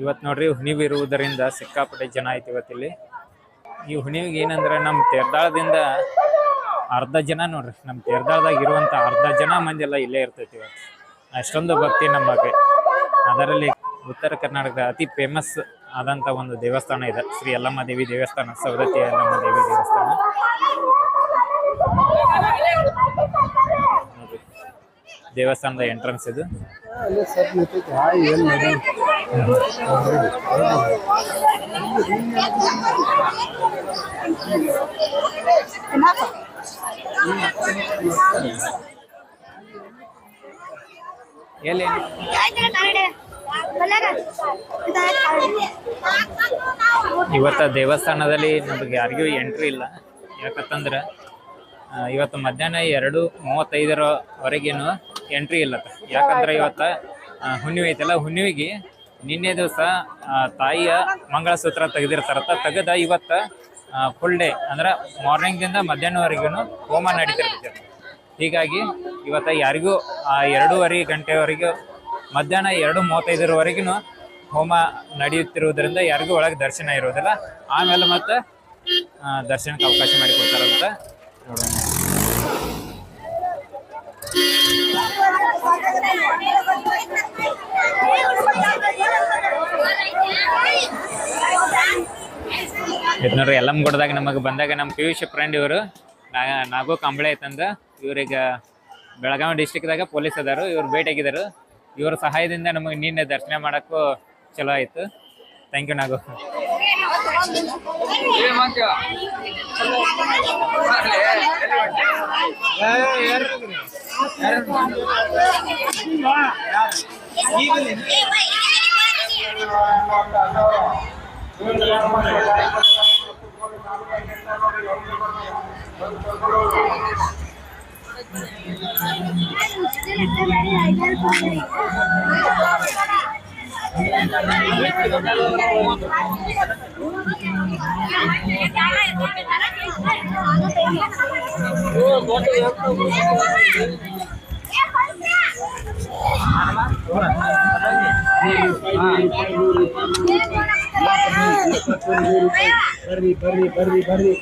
ಇವತ್ತು ನೋಡ್ರಿ ಹುಣಿವಿ ಇರುವುದರಿಂದ ಸಿಕ್ಕಾಪಟ್ಟೆ ಜನ ಐತಿ ಇವತ್ತಿಲ್ಲಿ. ಈ ಹುಣಿವಿಗೆ ಏನಂದ್ರೆ ನಮ್ಮ ತೇರ್ದಾಳದಿಂದ ಅರ್ಧ ಜನ ನೋಡ್ರಿ, ನಮ್ಮ ತೇರ್ದಾಳದಾಗ ಇರುವಂಥ ಅರ್ಧ ಜನ ಮಂದಿ ಎಲ್ಲ ಇಲ್ಲೇ ಇರ್ತೈತಿ ಇವತ್ತು. ಅಷ್ಟೊಂದು ಭಕ್ತಿ ನಮ್ಮ ಬಗ್ಗೆ. ಅದರಲ್ಲಿ ಉತ್ತರ ಕರ್ನಾಟಕದ ಅತಿ ಫೇಮಸ್ ಆದಂಥ ಒಂದು ದೇವಸ್ಥಾನ ಇದೆ, ಶ್ರೀ ಯಲ್ಲಮ್ಮ ದೇವಿ ದೇವಸ್ಥಾನ, ಸವದತ್ತಿ ಯಲ್ಲಮ್ಮ ದೇವಿ ದೇವಸ್ಥಾನ. ದೇವಸ್ಥಾನದ ಎಂಟ್ರೆನ್ಸ್ ಇದು. ಎಲ್ಲಿ ಇವತ್ತ ದೇವಸ್ಥಾನದಲ್ಲಿ ನಮಗೆ ಯಾರಿಗೂ ಎಂಟ್ರಿ ಇಲ್ಲ. ಯಾಕಂತಂದ್ರೆ ಇವತ್ತು ಮಧ್ಯಾಹ್ನ 2:35ವರೆಗೇನು ಎಂಟ್ರಿ ಇಲ್ಲ. ಯಾಕಂದ್ರೆ ಇವತ್ತು ಹುಣ್ಣಿಮೆ ಐತಲ್ಲ, ಹುಣ್ಣಿಮೆಗೆ ನಿನ್ನೆ ದಿವಸ ತಾಯಿಯ ಮಂಗಳಸೂತ್ರ ತೆಗೆದಿರ್ತಾರತ್ತ. ತೆಗೆದ ಇವತ್ತು ಫುಲ್ ಡೇ ಅಂದ್ರೆ ಮಾರ್ನಿಂಗ್ದಿಂದ ಮಧ್ಯಾಹ್ನವರೆಗೂ ಹೋಮ ನಡೀತಿರ್ತೈತೆ. ಹೀಗಾಗಿ ಇವತ್ತು ಯಾರಿಗೂ 2:30 ಗಂಟೆವರೆಗೂ ಮಧ್ಯಾಹ್ನ 2:35ವರೆಗೂ ಹೋಮ ನಡೆಯುತ್ತಿರುವುದರಿಂದ ಯಾರಿಗೂ ಒಳಗೆ ದರ್ಶನ ಇರೋದಿಲ್ಲ. ಆಮೇಲೆ ಮತ್ತೆ ದರ್ಶನಕ್ಕೆ ಅವಕಾಶ ಮಾಡಿಕೊಡ್ತಾರಂತ ನೋಡೋಣ. ಇದು ನೋಡ್ರಿ ಯಲ್ಲಮ್ಮಗುಡ್ಡದಾಗ ನಮಗೆ ಬಂದಾಗ ನಮ್ಮ PUC ಫ್ರೆಂಡ್ ಇವರು ನಾಗೋ ಕಂಬಳೆ ಐತಂದ. ಇವ್ರಿಗೆ ಬೆಳಗಾವಿ ಡಿಸ್ಟಿಕ್ದಾಗ ಪೊಲೀಸ್ ಅದಾರು, ಇವ್ರು ಭೇಟಿಯಾಗಿದ್ದಾರೆ. ಇವ್ರ ಸಹಾಯದಿಂದ ನಮಗೆ ನಿನ್ನೆ ದರ್ಶನ ಮಾಡೋಕ್ಕೂ ಚಲೋ ಆಯಿತು. ಥ್ಯಾಂಕ್ ಯು ನಾಗು. ಬರ್ರಿ